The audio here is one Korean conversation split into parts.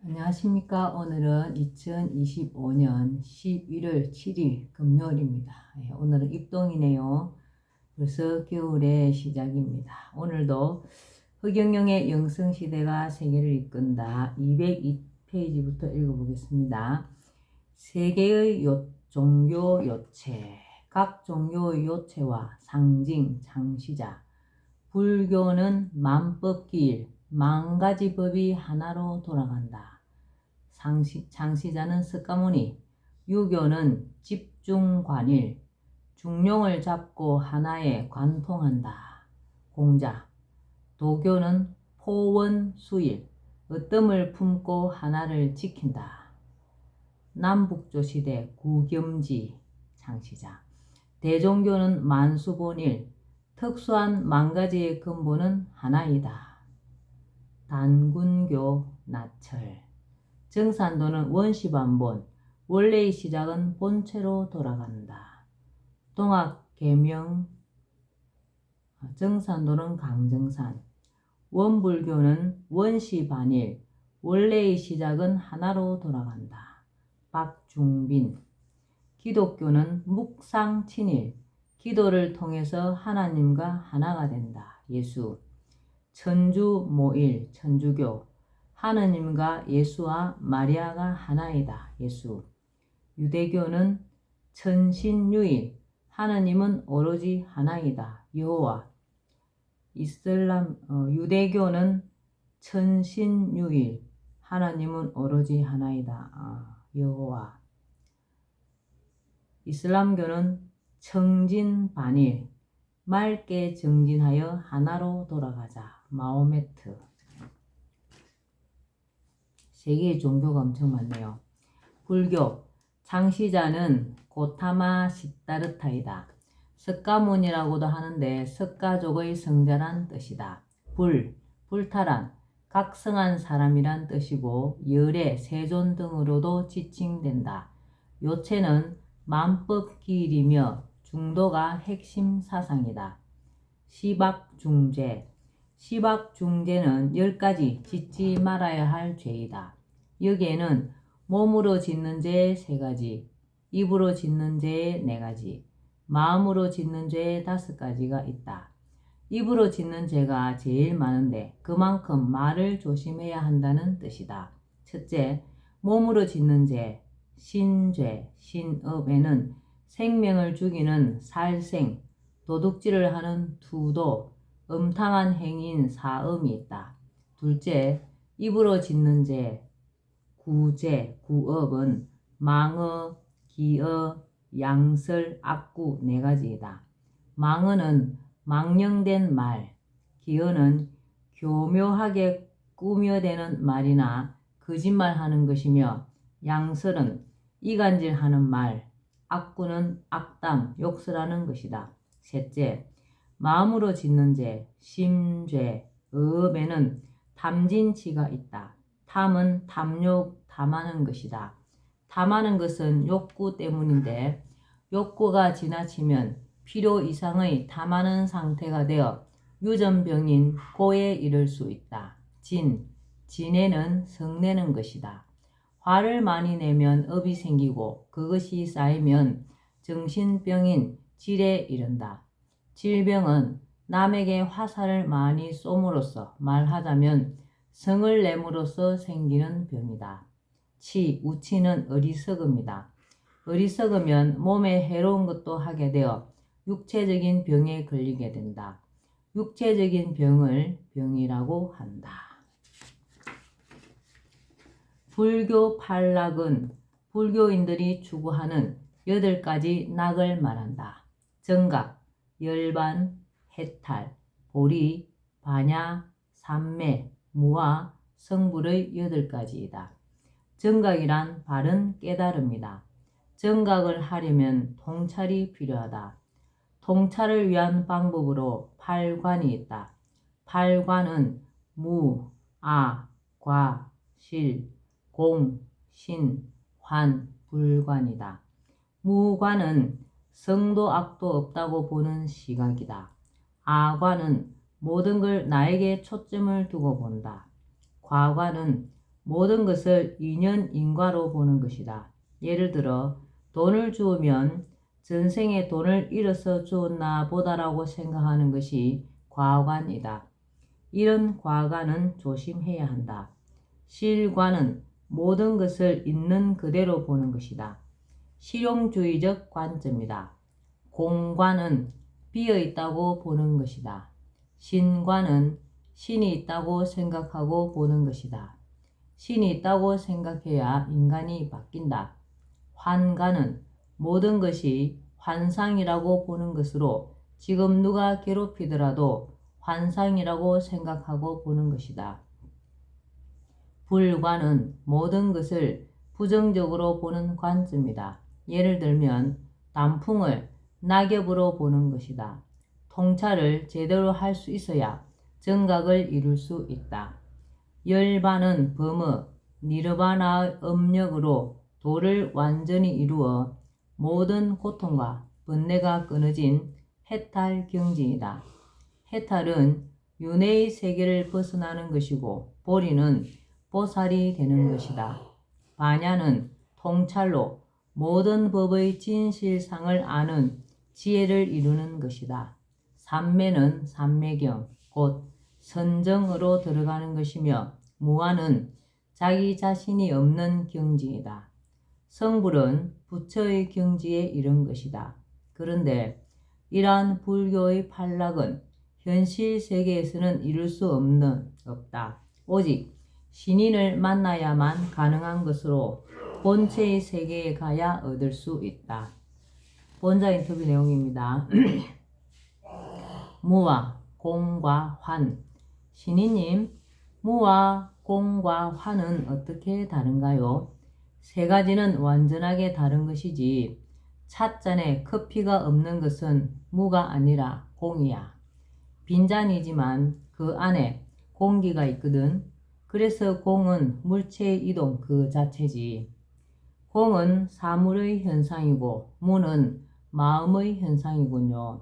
안녕하십니까. 오늘은 2025년 11월 7일 금요일입니다. 오늘은 입동이네요. 벌써 겨울의 시작입니다. 오늘도 허경영의 영성시대가 세계를 이끈다 202페이지부터 읽어보겠습니다. 세계의 종교 요체, 각 종교의 요체와 상징, 창시자. 불교는 만법기일, 만가지 법이 하나로 돌아간다. 창시자는 석가모니. 유교는 집중관일, 중용을 잡고 하나에 관통한다. 공자. 도교는 포원수일, 어뜸을 품고 하나를 지킨다. 남북조시대 구겸지. 창시자. 대종교는 만수본일, 특수한 만가지의 근본은 하나이다. 단군교 나철. 정산도는 원시반본, 원래의 시작은 본체로 돌아간다. 동학계명. 정산도는 강정산. 원불교는 원시반일, 원래의 시작은 하나로 돌아간다. 박중빈. 기독교는 묵상친일, 기도를 통해서 하나님과 하나가 된다. 예수. 천주모일, 천주교. 하느님과 예수와 마리아가 하나이다. 예수. 유대교는 천신유일, 하느님은 오로지 하나이다. 여호와. 유대교는 천신유일, 하나님은 오로지 하나이다. 여호와. 이슬람교는 청진반일, 맑게 정진하여 하나로 돌아가자. 마호메트. 세계의 종교가 엄청 많네요. 불교. 창시자는 고타마 시다르타이다. 석가모니라고도 하는데 석가족의 성자란 뜻이다. 불탈한, 각성한 사람이란 뜻이고 열애, 세존 등으로도 지칭된다. 요체는 만법기일이며 중도가 핵심 사상이다. 시박중죄. 시박중죄는 10가지 짓지 말아야 할 죄이다. 여기에는 몸으로 짓는 죄 3가지, 입으로 짓는 죄 4가지, 마음으로 짓는 죄 5가지가 있다. 입으로 짓는 죄가 제일 많은데 그만큼 말을 조심해야 한다는 뜻이다. 첫째, 몸으로 짓는 죄, 신죄, 신업에는 생명을 죽이는 살생, 도둑질을 하는 투도, 음탕한 행위인 사음이 있다. 둘째, 입으로 짓는 죄, 구죄, 구업은 망어, 기어, 양설, 악구 4가지이다. 망어는 망령된 말, 기어는 교묘하게 꾸며대는 말이나 거짓말하는 것이며 양설은 이간질하는 말, 악구는 악담, 욕설하는 것이다. 셋째, 마음으로 짓는 죄, 심죄, 의업에는 탐진치가 있다. 탐은 탐욕, 탐하는 것이다. 탐하는 것은 욕구 때문인데 욕구가 지나치면 필요 이상의 탐하는 상태가 되어 유전병인 고에 이를 수 있다. 진해는 성내는 것이다. 화를 많이 내면 업이 생기고 그것이 쌓이면 정신병인 질에 이른다. 질병은 남에게 화살을 많이 쏘므로써, 말하자면 성을 내므로써 생기는 병이다. 우치는 어리석음이다. 어리석으면 몸에 해로운 것도 하게 되어 육체적인 병에 걸리게 된다. 육체적인 병을 병이라고 한다. 불교 팔락은 불교인들이 추구하는 8가지 낙을 말한다. 정각, 열반, 해탈, 보리, 반야, 삼매, 무와, 성불의 8가지이다. 정각이란 바른 깨달음이다. 정각을 하려면 통찰이 필요하다. 통찰을 위한 방법으로 8관이 있다. 8관은 무, 아, 과, 실, 공, 신, 환, 불관이다. 무관은 성도 악도 없다고 보는 시각이다. 아관은 모든 걸 나에게 초점을 두고 본다. 과관은 모든 것을 인연인과로 보는 것이다. 예를 들어 돈을 주우면 전생에 돈을 잃어서 주었나 보다라고 생각하는 것이 과관이다. 이런 과관은 조심해야 한다. 실관은 모든 것을 있는 그대로 보는 것이다. 실용주의적 관점이다. 공관은 비어있다고 보는 것이다. 신관은 신이 있다고 생각하고 보는 것이다. 신이 있다고 생각해야 인간이 바뀐다. 환관은 모든 것이 환상이라고 보는 것으로 지금 누가 괴롭히더라도 환상이라고 생각하고 보는 것이다. 불관은 모든 것을 부정적으로 보는 관점이다. 예를 들면 단풍을 낙엽으로 보는 것이다. 통찰을 제대로 할 수 있어야 정각을 이룰 수 있다. 열반은 범어, 니르바나의 업력으로 도를 완전히 이루어 모든 고통과 번뇌가 끊어진 해탈 경지이다. 해탈은 윤회의 세계를 벗어나는 것이고 보리는 보살이 되는 것이다. 반야는 통찰로 모든 법의 진실상을 아는 지혜를 이루는 것이다. 삼매는 삼매경, 곧 선정으로 들어가는 것이며 무아는 자기 자신이 없는 경지이다. 성불은 부처의 경지에 이른 것이다. 그런데 이러한 불교의 판락은 현실 세계에서는 이룰 수 없다. 오직 신인을 만나야만 가능한 것으로 본체의 세계에 가야 얻을 수 있다. 본자 인터뷰 내용입니다. 무와 공과 환. 신이님, 무와 공과 환은 어떻게 다른가요? 세 가지는 완전하게 다른 것이지 찻잔에 커피가 없는 것은 무가 아니라 공이야. 빈잔이지만 그 안에 공기가 있거든. 그래서 공은 물체의 이동 그 자체지. 공은 사물의 현상이고 무는 마음의 현상이군요.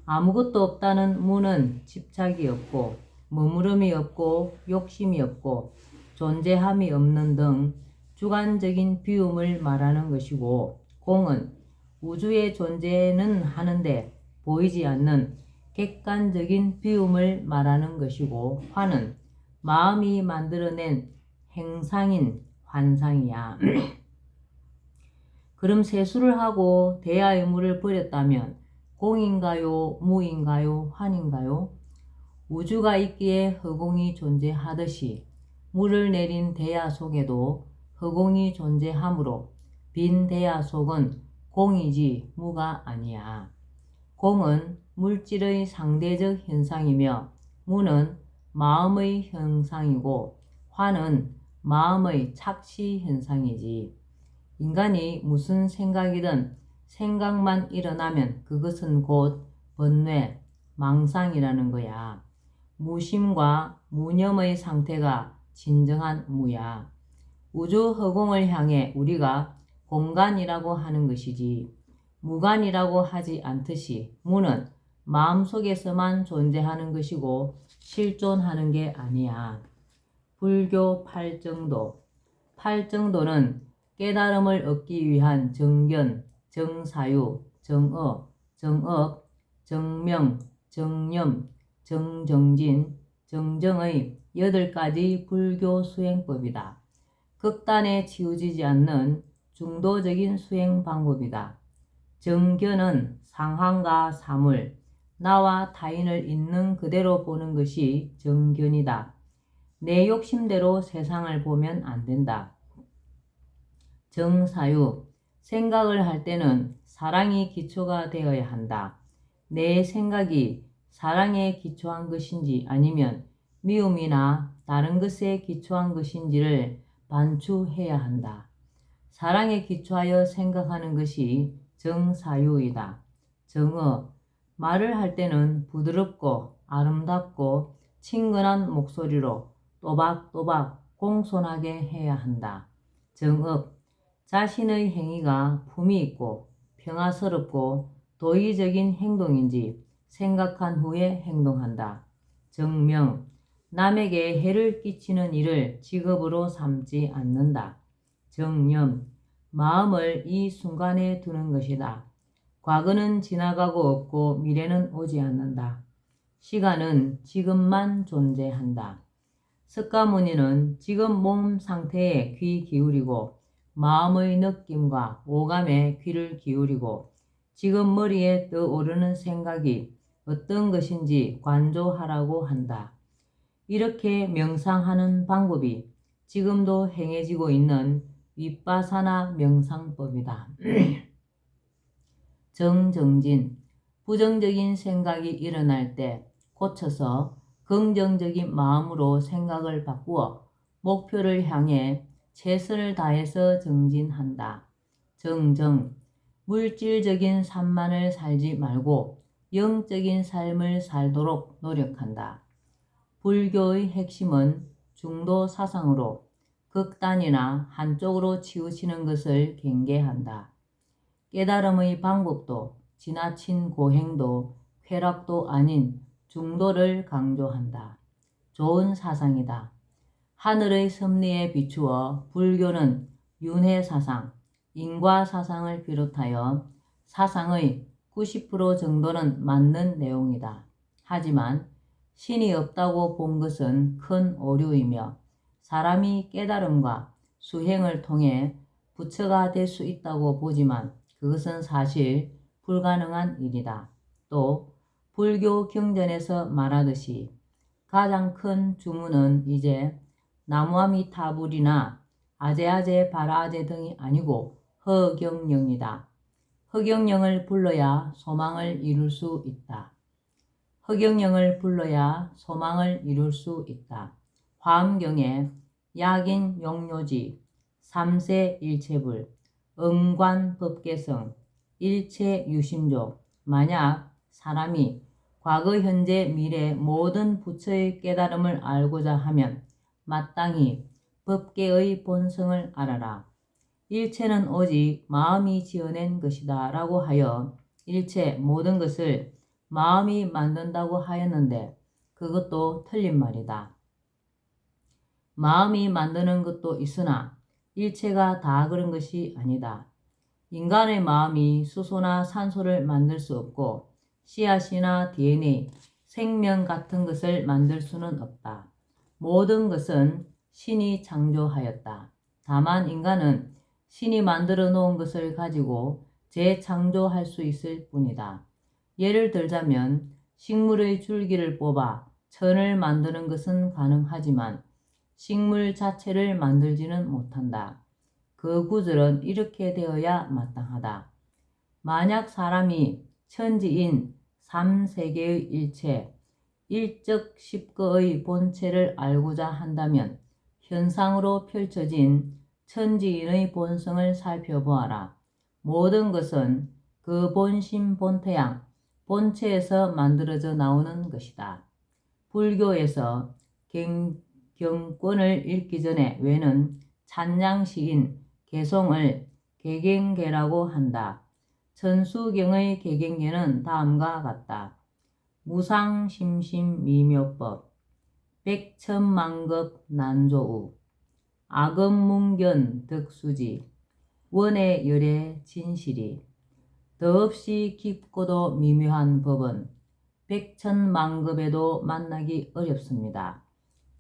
아무것도 없다는 무는 집착이 없고 머무름이 없고 욕심이 없고 존재함이 없는 등 주관적인 비움을 말하는 것이고 공은 우주의 존재는 하는데 보이지 않는 객관적인 비움을 말하는 것이고 환은 마음이 만들어낸 행상인 환상이야. 그럼 세수를 하고 대야의 물을 버렸다면 공인가요? 무인가요? 환인가요? 우주가 있기에 허공이 존재하듯이 물을 내린 대야 속에도 허공이 존재하므로 빈 대야 속은 공이지 무가 아니야. 공은 물질의 상대적 현상이며 무는 마음의 현상이고 환은 마음의 착시 현상이지. 인간이 무슨 생각이든 생각만 일어나면 그것은 곧 번뇌, 망상이라는 거야. 무심과 무념의 상태가 진정한 무야. 우주 허공을 향해 우리가 공간이라고 하는 것이지 무간이라고 하지 않듯이 무는 마음속에서만 존재하는 것이고 실존하는 게 아니야. 불교 팔정도. 팔정도는 깨달음을 얻기 위한 정견, 정사유, 정어, 정업, 정명, 정념, 정정진, 정정의 8가지 불교 수행법이다. 극단에 치우치지 않는 중도적인 수행 방법이다. 정견은 상황과 사물, 나와 타인을 있는 그대로 보는 것이 정견이다. 내 욕심대로 세상을 보면 안 된다. 정사유, 생각을 할 때는 사랑이 기초가 되어야 한다. 내 생각이 사랑에 기초한 것인지 아니면 미움이나 다른 것에 기초한 것인지를 반추해야 한다. 사랑에 기초하여 생각하는 것이 정사유이다. 정어, 말을 할 때는 부드럽고 아름답고 친근한 목소리로 또박또박 공손하게 해야 한다. 정업, 자신의 행위가 품위 있고 평화스럽고 도의적인 행동인지 생각한 후에 행동한다. 정명, 남에게 해를 끼치는 일을 직업으로 삼지 않는다. 정념, 마음을 이 순간에 두는 것이다. 과거는 지나가고 없고 미래는 오지 않는다. 시간은 지금만 존재한다. 석가모니는 지금 몸 상태에 귀 기울이고 마음의 느낌과 오감에 귀를 기울이고 지금 머리에 떠오르는 생각이 어떤 것인지 관조하라고 한다. 이렇게 명상하는 방법이 지금도 행해지고 있는 윗바사나 명상법이다. 정정진, 부정적인 생각이 일어날 때 고쳐서 긍정적인 마음으로 생각을 바꾸어 목표를 향해 최선을 다해서 정진한다. 정정, 물질적인 삶만을 살지 말고 영적인 삶을 살도록 노력한다. 불교의 핵심은 중도 사상으로 극단이나 한쪽으로 치우치는 것을 경계한다. 깨달음의 방법도 지나친 고행도 쾌락도 아닌 중도를 강조한다. 좋은 사상이다. 하늘의 섭리에 비추어 불교는 윤회사상, 인과사상을 비롯하여 사상의 90% 정도는 맞는 내용이다. 하지만 신이 없다고 본 것은 큰 오류이며 사람이 깨달음과 수행을 통해 부처가 될 수 있다고 보지만 그것은 사실 불가능한 일이다. 또 불교 경전에서 말하듯이 가장 큰 주문은 이제 나무아미타불이나 아제아제 바라아제 등이 아니고 허경영이다. 허경영을 불러야 소망을 이룰 수 있다. 허경영을 불러야 소망을 이룰 수 있다. 화엄경에 약인 용료지, 삼세 일체불, 응관법계성, 일체유심조, 만약 사람이 과거, 현재, 미래 모든 부처의 깨달음을 알고자 하면 마땅히 법계의 본성을 알아라. 일체는 오직 마음이 지어낸 것이다 라고 하여 일체 모든 것을 마음이 만든다고 하였는데 그것도 틀린 말이다. 마음이 만드는 것도 있으나 일체가 다 그런 것이 아니다. 인간의 마음이 수소나 산소를 만들 수 없고 씨앗이나 DNA, 생명 같은 것을 만들 수는 없다. 모든 것은 신이 창조하였다. 다만 인간은 신이 만들어 놓은 것을 가지고 재창조할 수 있을 뿐이다. 예를 들자면 식물의 줄기를 뽑아 천을 만드는 것은 가능하지만 식물 자체를 만들지는 못한다. 그 구절은 이렇게 되어야 마땅하다. 만약 사람이 천지인 3세계의 일체, 일적 십거의 본체를 알고자 한다면 현상으로 펼쳐진 천지인의 본성을 살펴보아라. 모든 것은 그 본심 본태양, 본체에서 만들어져 나오는 것이다. 불교에서 경권을 읽기 전에 외는 찬양시인 개송을 개경계라고 한다. 천수경의 개경계는 다음과 같다. 무상심심미묘법, 백천만급 난조우, 악음문견 덕수지, 원의 열의 진실이, 더없이 깊고도 미묘한 법은 백천만급에도 만나기 어렵습니다.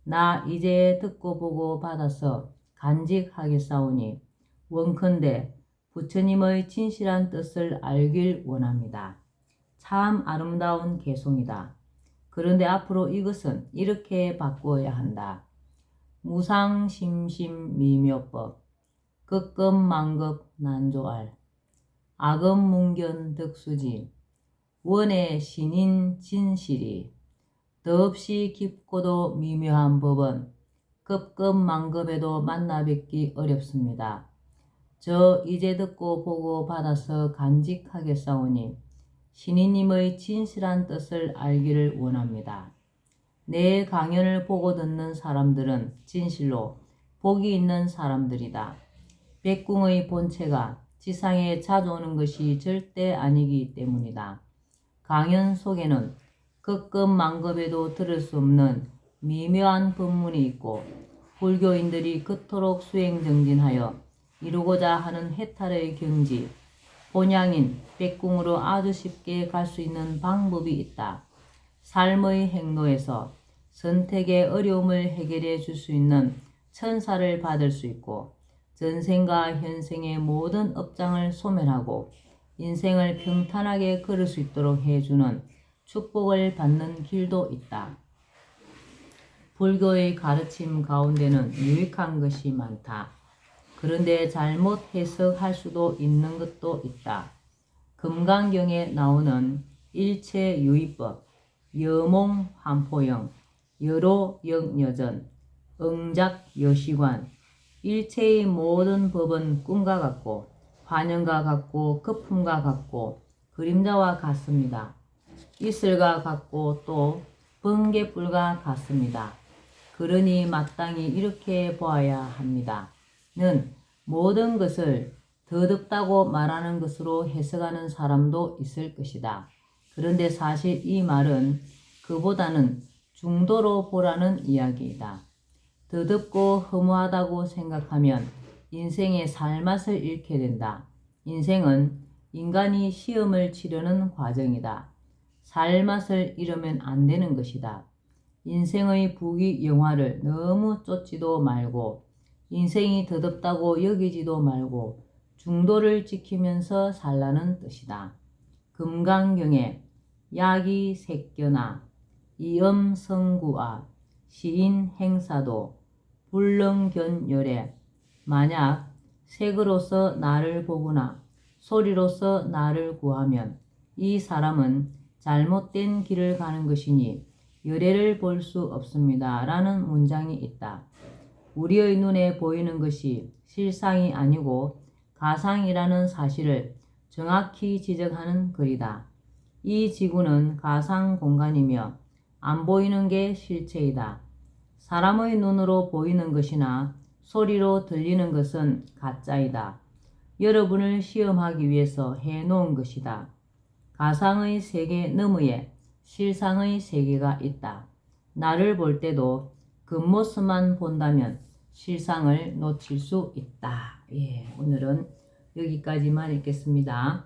나 이제 듣고 보고 받아서 간직하겠사오니 원컨대 부처님의 진실한 뜻을 알길 원합니다. 참 아름다운 개송이다. 그런데 앞으로 이것은 이렇게 바꾸어야 한다. 무상심심미묘법, 극급만급 난조알, 악음문견 덕수지, 원의 신인 진실이, 더없이 깊고도 미묘한 법은 급급만급에도 만나 뵙기 어렵습니다. 저 이제 듣고 보고 받아서 간직하겠사오니 신이님의 진실한 뜻을 알기를 원합니다. 내 강연을 보고 듣는 사람들은 진실로 복이 있는 사람들이다. 백궁의 본체가 지상에 자주 오는 것이 절대 아니기 때문이다. 강연 속에는 급급만급에도 들을 수 없는 미묘한 법문이 있고 불교인들이 그토록 수행정진하여 이루고자 하는 해탈의 경지, 본향인 백궁으로 아주 쉽게 갈 수 있는 방법이 있다. 삶의 행로에서 선택의 어려움을 해결해 줄 수 있는 천사를 받을 수 있고 전생과 현생의 모든 업장을 소멸하고 인생을 평탄하게 걸을 수 있도록 해주는 축복을 받는 길도 있다. 불교의 가르침 가운데는 유익한 것이 많다. 그런데 잘못 해석할 수도 있는 것도 있다. 금강경에 나오는 일체유의법, 여몽환포영, 여로역여전, 응작여시관, 일체의 모든 법은 꿈과 같고 환영과 같고 거품과 같고 그림자와 같습니다. 이슬과 같고 또 번개불과 같습니다. 그러니 마땅히 이렇게 보아야 합니다. 는 모든 것을 더덥다고 말하는 것으로 해석하는 사람도 있을 것이다. 그런데 사실 이 말은 그보다는 중도로 보라는 이야기이다. 더덥고 허무하다고 생각하면 인생의 살맛을 잃게 된다. 인생은 인간이 시험을 치르는 과정이다. 살맛을 잃으면 안 되는 것이다. 인생의 부귀영화를 너무 쫓지도 말고 인생이 더덥다고 여기지도 말고 중도를 지키면서 살라는 뜻이다. 금강경에 야기 색견아, 이엄성구아, 시인행사도, 불렁견열에 만약 색으로서 나를 보거나 소리로서 나를 구하면 이 사람은 잘못된 길을 가는 것이니 열애를 볼 수 없습니다. 라는 문장이 있다. 우리의 눈에 보이는 것이 실상이 아니고 가상이라는 사실을 정확히 지적하는 글이다. 이 지구는 가상 공간이며 안 보이는 게 실체이다. 사람의 눈으로 보이는 것이나 소리로 들리는 것은 가짜이다. 여러분을 시험하기 위해서 해놓은 것이다. 가상의 세계 너머에 실상의 세계가 있다. 나를 볼 때도 겉모습만 본다면 실상을 놓칠 수 있다. 오늘은 여기까지만 읽겠습니다.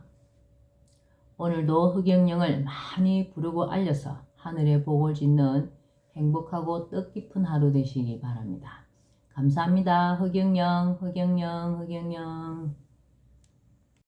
오늘도 흑영령을 많이 부르고 알려서 하늘의 복을 짓는 행복하고 뜻깊은 하루 되시기 바랍니다. 감사합니다. 흑영령, 흑영령, 흑영령.